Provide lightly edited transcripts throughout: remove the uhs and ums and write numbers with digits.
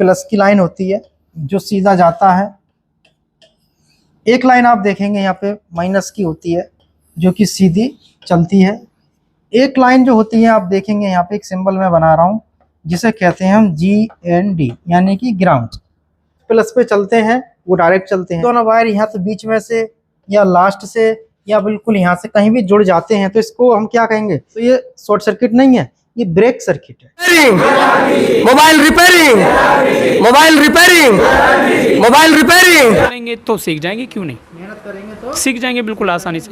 Plus की line होती है जो सीधा जाता है। एक लाइन आप देखेंगे यहाँ पे माइनस की होती है जो कि सीधी चलती है। एक लाइन जो होती है आप देखेंगे यहाँ पे एक सिंबल मैं बना रहा हूँ जिसे कहते हैं हम GND यानी कि ग्राउंड। प्लस पे चलते हैं वो डायरेक्ट चलते हैं। दोनों वायर यहाँ से बीच में से या लास्ट से या बिल्कुल यहाँ से कहीं भी जुड़ जाते हैं तो इसको हम क्या कहेंगे? तो ये शॉर्ट सर्किट नहीं है, ये ब्रेक सर्किट है। मोबाइल रिपेयरिंग करेंगे तो सीख जाएंगे, क्यों नहीं? मेहनत करेंगे तो सीख जाएंगे बिल्कुल आसानी से।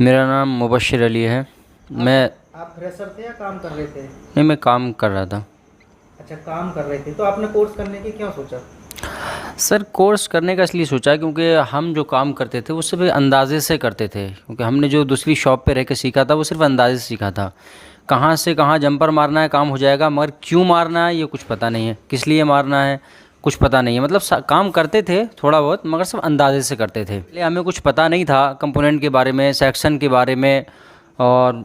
मेरा नाम मुबश्शिर अली है। मैं आप फ्रेशर थे या काम कर रहे थे? नहीं, मैं काम कर रहा था। अच्छा, काम कर रहे थे। तो आपने कोर्स करने की क्यों सोचा? सर, कोर्स करने का इसलिए सोचा क्योंकि हम जो काम करते थे वो सिर्फ अंदाजे से करते थे, क्योंकि हमने जो दूसरी शॉप पे रह के सीखा था वो सिर्फ अंदाजे से सीखा था। कहाँ से कहाँ जंपर मारना है काम हो जाएगा, मगर क्यों मारना है ये कुछ पता नहीं है, किस लिए मारना है कुछ पता नहीं है। मतलब काम करते थे थोड़ा बहुत, मगर सब अंदाजे से करते थे। इसलिए हमें कुछ पता नहीं था कंपोनेंट के बारे में, सेक्शन के बारे में, और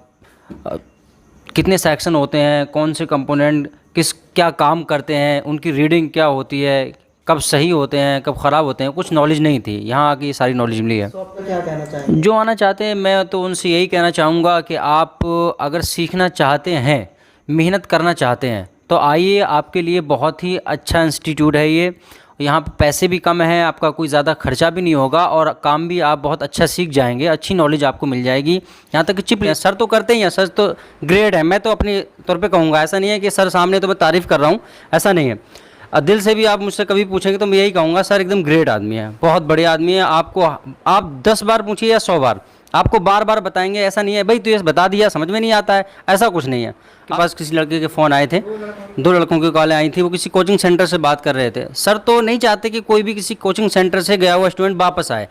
कितने सेक्शन होते हैं, कौन से कंपोनेंट किस क्या काम करते हैं, उनकी रीडिंग क्या होती है, कब सही होते हैं कब ख़राब होते हैं, कुछ नॉलेज नहीं थी। यहाँ आके ये सारी नॉलेज मिली है। तो आप क्या कहना चाहेंगे? जो आना चाहते हैं मैं तो उनसे यही कहना चाहूँगा कि आप अगर सीखना चाहते हैं, मेहनत करना चाहते हैं तो आइए, आपके लिए बहुत ही अच्छा इंस्टीट्यूट है ये। यहाँ पे पैसे भी कम हैं, आपका कोई ज़्यादा खर्चा भी नहीं होगा और काम भी आप बहुत अच्छा सीख जाएंगे, अच्छी नॉलेज आपको मिल जाएगी। यहाँ तक कि चिप सर तो करते ही हैं, सर तो ग्रेट है, मैं तो अपने तौर पे कहूँगा। ऐसा नहीं है कि सर सामने तो मैं तारीफ़ कर रहा हूँ, ऐसा नहीं है। दिल से भी आप मुझसे कभी पूछेंगे तो मैं यही कहूँगा, सर एकदम ग्रेट आदमी है, बहुत बढ़िया आदमी है। आपको आप 10 बार पूछिए या 100 बार, आपको बार बार बताएंगे। ऐसा नहीं है भाई तो ये बता दिया समझ में नहीं आता है, ऐसा कुछ नहीं है। पास किसी लड़के के फ़ोन आए थे, 2 लड़कों की कॉलें आई थी, वो किसी कोचिंग सेंटर से बात कर रहे थे। सर तो नहीं चाहते कि कोई भी किसी कोचिंग सेंटर से गया हुआ स्टूडेंट वापस आए,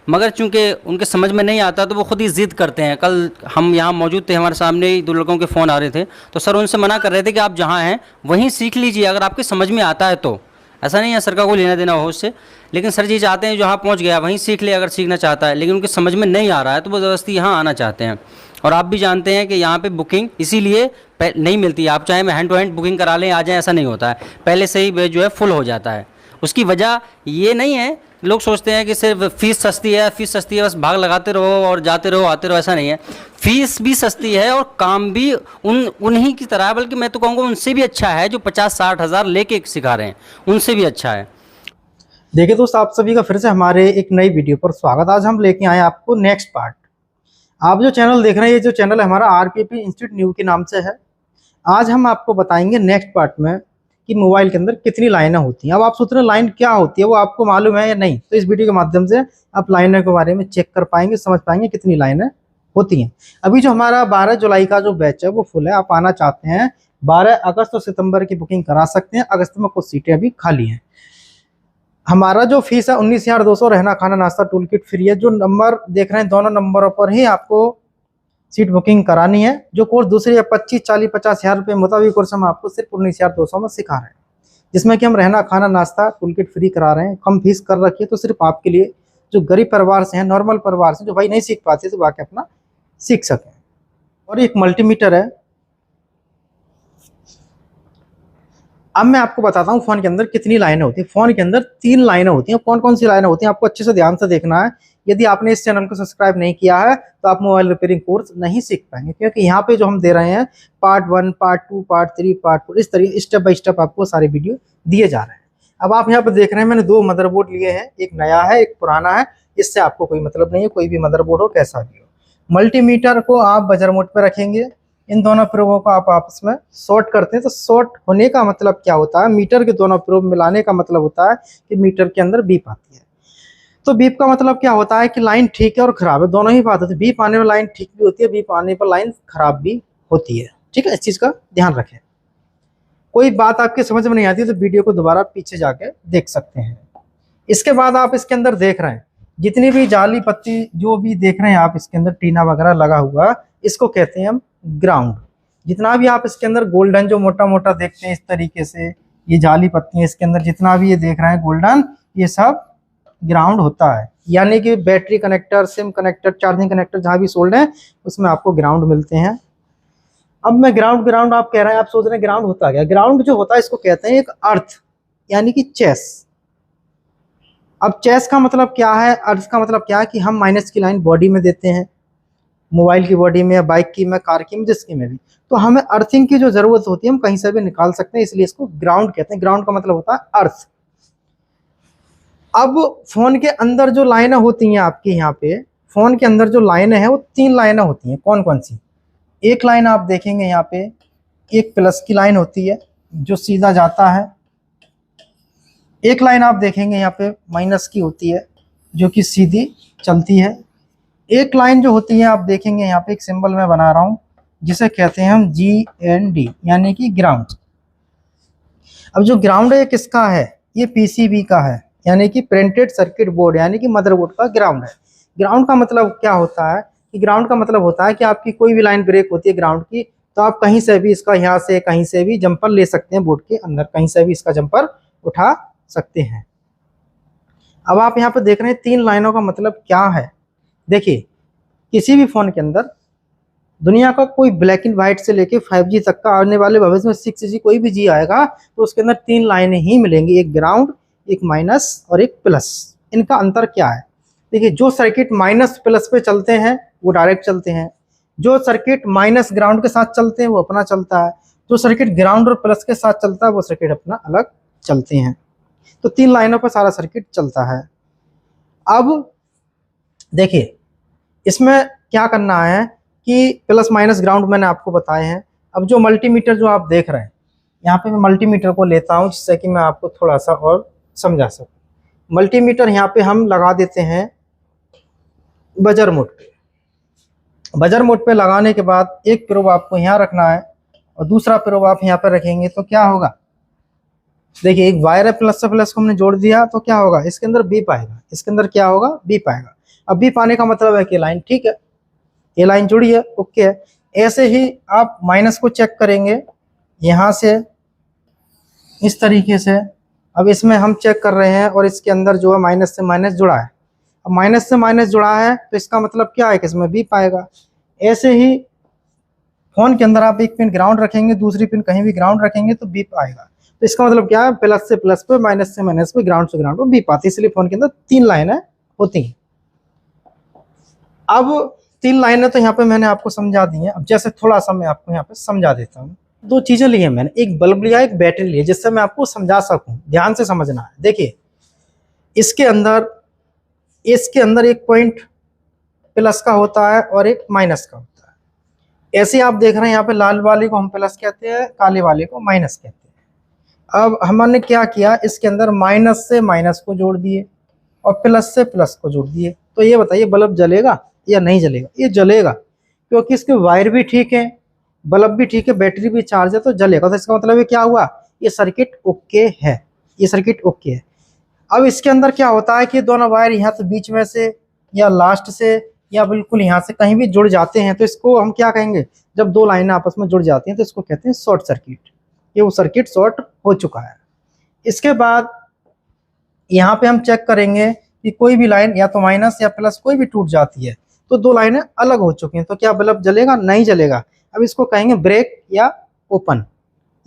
मगर चूंकि उनके समझ में नहीं आता तो वो खुद ही ज़िद करते हैं। कल हम यहाँ मौजूद थे, हमारे सामने ही 2 लड़कों के फ़ोन आ रहे थे, तो सर उनसे मना कर रहे थे कि आप जहाँ हैं वहीं सीख लीजिए, अगर आपके समझ में आता है तो। ऐसा नहीं है सर का कोई लेना देना हो उससे, लेकिन सर जी चाहते हैं जहाँ पहुँच गया वहीं सीख ले, अगर सीखना चाहता है। लेकिन उनके समझ में नहीं आ रहा है तो वो ज़बरदस्ती यहाँ आना चाहते हैं। और आप भी जानते हैं कि यहाँ पे बुकिंग इसीलिए नहीं मिलती है। आप चाहे मैं हैंड टू हैंड बुकिंग करा लें आ जाएँ, ऐसा नहीं होता है, पहले से ही बैच जो है फुल हो जाता है। उसकी वजह ये नहीं है, लोग सोचते हैं कि सिर्फ फ़ीस सस्ती है बस भाग लगाते रहो और जाते रहो आते रहो, ऐसा नहीं है। फ़ीस भी सस्ती है और काम भी उन्हीं की तरह है, बल्कि मैं तो कहूँगा उनसे भी अच्छा है जो 50-60 हज़ार लेके सिखा रहे हैं, उनसे भी अच्छा है। देखिए दोस्त, आप सभी का फिर से हमारे एक नई वीडियो पर स्वागत। आज हम लेके आए आपको नेक्स्ट पार्ट। आप जो चैनल देख रहे हैं, ये जो चैनल है हमारा RPP इंस्टीट्यूट न्यू के नाम से है। आज हम आपको बताएंगे नेक्स्ट पार्ट में कि मोबाइल के अंदर कितनी लाइनें होती हैं। अब आप सोच रहे हैं लाइन क्या होती है, वो आपको मालूम है या नहीं? तो इस वीडियो के माध्यम से आप लाइनों के बारे में चेक कर पाएंगे, समझ पाएंगे कितनी लाइनें होती हैं। अभी जो हमारा 12 जुलाई का जो बैच है वो फुल है। आप आना चाहते हैं 12 अगस्त और सितंबर की बुकिंग करा सकते हैं। अगस्त में कुछ सीटें अभी खाली हैं। हमारा जो फीस है 19,200, रहना खाना नाश्ता टूल किट फ्री है। जो नंबर देख रहे हैं दोनों नंबरों पर ही आपको सीट बुकिंग करानी है। जो कोर्स दूसरे 25, 40, 50 हज़ार रुपये मुताबिक कोर्स हम आपको सिर्फ 19,200 में सिखा रहे हैं, जिसमें कि हम रहना खाना नाश्ता टूल किट फ्री करा रहे हैं। कम फीस कर रखी है तो सिर्फ आपके लिए, जो गरीब परिवार से हैं, नॉर्मल परिवार से, जो भाई नहीं सीख पाते तो आके अपना सीख सकें। और एक मल्टीमीटर है। अब मैं आपको बताता हूँ फ़ोन के अंदर कितनी लाइनें होती हैं। फ़ोन के अंदर 3 लाइनें होती हैं। कौन कौन सी लाइनें होती हैं आपको अच्छे से ध्यान से देखना है। यदि आपने इस चैनल को सब्सक्राइब नहीं किया है तो आप मोबाइल रिपेयरिंग कोर्स नहीं सीख पाएंगे, क्योंकि यहाँ पे जो हम दे रहे हैं पार्ट 1, पार्ट 2, पार्ट 3, पार्ट 4, इस तरीके स्टेप बाय स्टेप आपको सारे वीडियो दिए जा रहे हैं। अब आप यहाँ पर देख रहे हैं मैंने 2 मदरबोर्ड लिए हैं, एक नया है एक पुराना है। इससे आपको कोई मतलब नहीं है, कोई भी मदरबोर्ड हो कैसा भी हो। मल्टीमीटर को आप बजर मोड पर रखेंगे। इन दोनों प्रोबों को आप आपस में शॉर्ट करते हैं। तो शॉर्ट होने का मतलब क्या होता है? मीटर के दोनों प्रोब मिलाने का मतलब होता है कि मीटर के अंदर बीप आती है। तो बीप का मतलब क्या होता है कि लाइन ठीक है और खराब है, दोनों ही बात होती है। बीप आने में लाइन ठीक भी होती है, बीप आने पर लाइन खराब भी होती है। ठीक है, इस चीज़ का ध्यान रखें। कोई बात आपके समझ में नहीं आती तो वीडियो को दोबारा पीछे जाके देख सकते हैं। इसके बाद आप इसके अंदर देख रहे हैं जितनी भी जाली पत्ती जो भी देख रहे हैं आप, इसके अंदर टीना वगैरह लगा हुआ, इसको कहते हैं हम ग्राउंड। जितना भी आप इसके अंदर गोल्डन जो मोटा मोटा देखते हैं इस तरीके से, ये जाली पत्ती इसके अंदर जितना भी ये देख रहे हैं गोल्डन, ये सब ग्राउंड होता है। यानी कि battery connector, SIM connector, charging connector जहाँ भी सोल्ड है उसमें आपको ग्राउंड मिलते हैं। अब मैं ग्राउंड आप कह रहे हैं, आप सोच रहे हैं ग्राउंड होता क्या? ग्राउंड जो होता है इसको कहते हैं एक अर्थ। यानी कि चेस। अब चेस का मतलब क्या है, अर्थ का मतलब क्या है कि हम माइनस की लाइन बॉडी में देते हैं, मोबाइल की बॉडी में या बाइक की में, कार की में, जिसकी में भी। तो हमें अर्थिंग की जो जरूरत होती है हम कहीं से भी निकाल सकते हैं, इसलिए इसको ग्राउंड कहते हैं। ग्राउंड का मतलब होता है अर्थ। अब फोन के अंदर जो लाइनें होती हैं आपके यहाँ पे, फोन के अंदर जो लाइनें हैं वो 3 लाइनें होती हैं। कौन कौन सी? एक लाइन आप देखेंगे यहाँ पे, एक प्लस की लाइन होती है जो सीधा जाता है। एक लाइन आप देखेंगे यहाँ पे माइनस की होती है जो कि सीधी चलती है। एक लाइन जो होती है आप देखेंगे यहाँ पे, एक सिंबल मैं बना रहा हूँ जिसे कहते हैं हम GND, यानी कि ग्राउंड। अब जो ग्राउंड है ये किसका है? ये PCB का है, यानी कि प्रिंटेड सर्किट बोर्ड, यानी कि मदरबोर्ड का ग्राउंड है। ग्राउंड का मतलब क्या होता है कि ग्राउंड का मतलब होता है कि आपकी कोई भी लाइन ब्रेक होती है ग्राउंड की, तो आप कहीं से भी इसका, यहाँ से कहीं से भी जंपर ले सकते हैं, बोर्ड के अंदर कहीं से भी इसका जंपर उठा सकते हैं। अब आप यहाँ पे देख रहे हैं 3 लाइनों का मतलब क्या है। देखिए, किसी भी फोन के अंदर दुनिया का कोई ब्लैक एंड व्हाइट से लेके 5G तक का, आने वाले भविष्य में 6G कोई भी जी आएगा तो उसके अंदर 3 लाइनें ही मिलेंगी, एक ग्राउंड, एक माइनस और एक प्लस। इनका अंतर क्या है? देखिए, जो सर्किट माइनस प्लस पे चलते हैं वो डायरेक्ट चलते हैं, जो सर्किट माइनस ग्राउंड के साथ चलते हैं वो अपना चलता है, जो सर्किट ग्राउंड और प्लस के साथ चलता है वो सर्किट अपना अलग चलते हैं। तो 3 लाइनों पर सारा सर्किट चलता है। अब देखिए, इसमें क्या करना है कि प्लस माइनस ग्राउंड मैंने आपको बताए हैं। अब जो मल्टीमीटर जो आप देख रहे हैं, यहाँ पे मैं मल्टीमीटर को लेता हूँ जिससे कि मैं आपको थोड़ा सा और समझा सकूँ। मल्टीमीटर यहाँ पे हम लगा देते हैं बजर मोड पे। बजर मोड पे लगाने के बाद एक प्रोब आपको यहाँ रखना है और दूसरा प्रोब आप यहाँ पे रखेंगे तो क्या होगा? देखिए, एक वायर है, प्लस से प्लस को हमने जोड़ दिया तो क्या होगा? इसके अंदर बीप आएगा। इसके अंदर क्या होगा? बीप आएगा। अब बीप आने का मतलब है कि लाइन ठीक है, ये लाइन जुड़ी है, ओके है। ऐसे ही आप माइनस को चेक करेंगे यहाँ से इस तरीके से। अब इसमें हम चेक कर रहे हैं और इसके अंदर जो है माइनस से माइनस जुड़ा है। अब माइनस से माइनस जुड़ा है तो इसका मतलब क्या है कि इसमें बीप आएगा। ऐसे ही फोन के अंदर आप एक पिन ग्राउंड रखेंगे, दूसरी पिन कहीं भी ग्राउंड रखेंगे तो बीप आएगा। तो इसका मतलब क्या है? प्लस से प्लस पे, माइनस से माइनस पे, ग्राउंड से ग्राउंड पे बीप आती है। इसलिए फोन के अंदर 3 लाइनें होती हैं। अब 3 लाइनें तो यहाँ पे मैंने आपको समझा दी हैं। अब जैसे थोड़ा सा मैं आपको यहाँ पे समझा देता हूँ। 2 चीजें ली हैं मैंने, एक बल्ब लिया, एक बैटरी ली है, जिससे मैं आपको समझा सकूं। ध्यान से समझना है। देखिए, इसके अंदर एक पॉइंट प्लस का होता है और एक माइनस का होता है। ऐसे आप देख रहे हैं यहाँ पे लाल वाले को हम प्लस कहते हैं, काले वाले को माइनस कहते हैं। अब हमने क्या किया, इसके अंदर माइनस से माइनस को जोड़ दिए और प्लस से प्लस को जोड़ दिए। तो ये बताइए बल्ब जलेगा या नहीं जलेगा? ये जलेगा, क्योंकि इसके वायर भी ठीक है, बल्ब भी ठीक है, बैटरी भी चार्ज है, तो जलेगा। तो इसका मतलब ये क्या हुआ? ये सर्किट ओके है, ये सर्किट ओके है। अब इसके अंदर क्या होता है कि दोनों वायर यहाँ से बीच में से या लास्ट से या बिल्कुल यहाँ से कहीं भी जुड़ जाते हैं तो इसको हम क्या कहेंगे? जब 2 लाइनें आपस में जुड़ जाती हैं तो इसको कहते हैं शॉर्ट सर्किट। ये वो सर्किट शॉर्ट हो चुका है। इसके बाद यहाँ पे हम चेक करेंगे कि कोई भी लाइन या तो माइनस या प्लस कोई भी टूट जाती है तो 2 लाइनें अलग हो चुकी हैं, तो क्या बल्ब जलेगा? नहीं जलेगा। अब इसको कहेंगे ब्रेक या ओपन,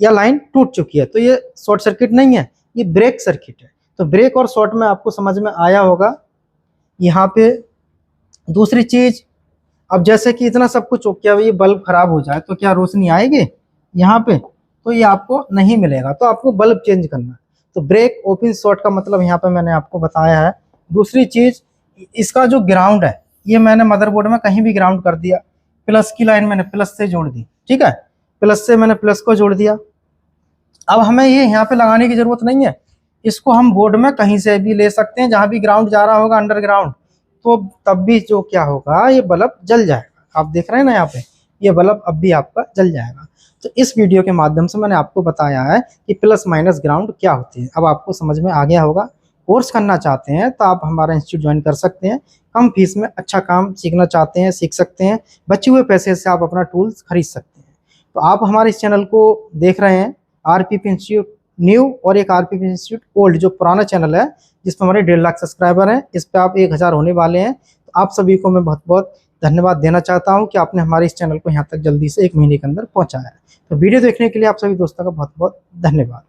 या लाइन टूट चुकी है, तो ये शॉर्ट सर्किट नहीं है, ये ब्रेक सर्किट है। तो ब्रेक और शॉर्ट में आपको समझ में आया होगा। यहाँ पे दूसरी चीज, अब जैसे कि इतना सब कुछ ओके है, ये बल्ब खराब हो जाए तो क्या रोशनी आएगी यहाँ पे? तो ये आपको नहीं मिलेगा, तो आपको बल्ब चेंज करना है। तो ब्रेक, ओपन, शॉर्ट का मतलब यहाँ पे मैंने आपको बताया है। दूसरी चीज, इसका जो ग्राउंड है ये मैंने मदरबोर्ड में कहीं भी ग्राउंड कर दिया। प्लस की लाइन मैंने प्लस से जोड़ दी, ठीक है, प्लस से मैंने प्लस को जोड़ दिया। अब हमें ये यहाँ पे लगाने की जरूरत नहीं है, इसको हम बोर्ड में कहीं से भी ले सकते हैं, जहां भी ग्राउंड जा रहा होगा अंडरग्राउंड, तो तब भी जो क्या होगा, ये बल्ब जल जाएगा। आप देख रहे हैं ना यहाँ पे, ये बल्ब अब भी आपका जल जाएगा। तो इस वीडियो के माध्यम से मैंने आपको बताया है कि प्लस माइनस ग्राउंड क्या होती है। अब आपको समझ में आ गया होगा। कोर्स करना चाहते हैं तो आप हमारा इंस्टीट्यूट ज्वाइन कर सकते हैं। कम फीस में अच्छा काम सीखना चाहते हैं, सीख सकते हैं। बचे हुए पैसे से आप अपना टूल्स खरीद सकते हैं। तो आप हमारे इस चैनल को देख रहे हैं, RPP इंस्टीट्यूट न्यू और एक RPP इंस्टीट्यूट ओल्ड, जो पुराना चैनल है जिस पर हमारे 1.5 लाख सब्सक्राइबर हैं, इस पर आप 1000 होने वाले हैं। तो आप सभी को मैं बहुत बहुत धन्यवाद देना चाहता हूं कि आपने हमारे इस चैनल को यहाँ तक जल्दी से 1 महीने के अंदर पहुँचाया है। तो वीडियो देखने के लिए आप सभी दोस्तों का बहुत बहुत धन्यवाद।